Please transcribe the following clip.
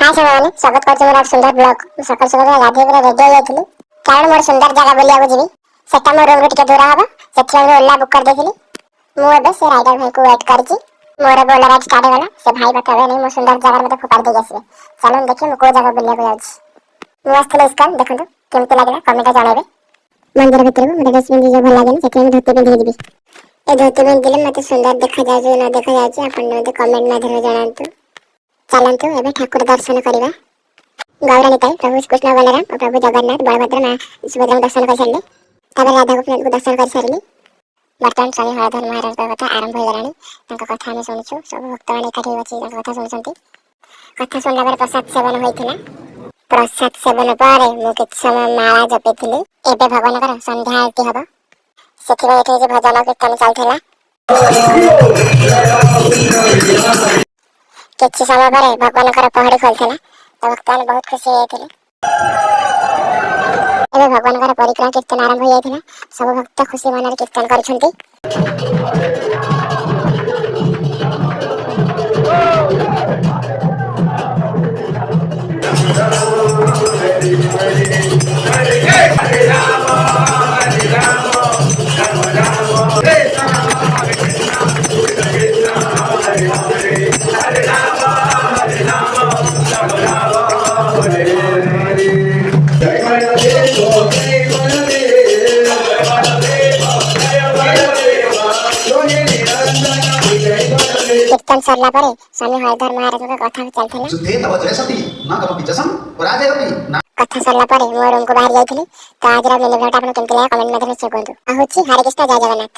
हाँ साଙ୍ଗମାନେ स्वागत करछु मोर सुंदर ब्लॉग सकाळ सकाळ गाधी पूरा रेडी हो जाइथिली कारण मोर सुंदर जगह बुलिया जीवी सेटा मोर रूम रे टिके दूर हबा सेठी मैं ओला बुक कर देथिली मु एबे से राइडर भाई को वेट करछि मोर बोलर आज स्टार्ट होला से भाई बतावे नहीं मो सुंदर जगह मते फोपाड़ दे आसीबे चलन देखि मु को जगह बुलिया को जाउछि मु आस्थले स्कैन देखंतु केमते लागला कमेंट जणाबे मंदिर भीतर मते ड्रेस पिंदी जे भल लागेनी सेठी मैं धोती पिंदी जीवी ए धोती पिंदिले मते सुंदर देखा जाउछि न देखा जाउछि आपन मते कमेंट माध्यम जणांतु चलंतु एबे ठाकुर दर्शन करिबा गौरानिताई प्रभु कृष्ण बलराम और प्रभु जगन्नाथ बलभद्र मां सुभद्रा दर्शन कर सारे तबे राधा गोपीनाथ को दर्शन कर सारे बर्तमान स्वामी हरधर महाराज का कथा आरंभ हो गलानी कथा हम सुनछु सब भक्त माने एकाठी बची कथा सुनछंती कथा सुनला पर प्रसाद सेवन होइथिला प्रसाद सेवन पर मु किछ समय माला जपिथिली एबे भगवान कर संध्या आरती हबा सेथिबे एठे जे भजन कीर्तन चलथिला किछि समय पर भगवान कर पहाड़ी खोलथिला तो भक्तन बहुत खुशी होइथिले एबे भगवान कर परिक्रमा कीर्तन आरंभ हो जाइथिला सब भक्त खुशी मनरे कीर्तन करछंती कीर्तन सरला परे स्वामी हरधर महाराज का कथा चलथिला सुधे तव जय सती ना कम पिचसम पराजय होती ना कथा सरला परे मोर रूम को बाहर जाइथिली तो आज रा मिनी ब्लॉग आपन केमते लागला कमेंट माध्यम से कहंतु आ होछि हरे कृष्ण जय जगन्नाथ।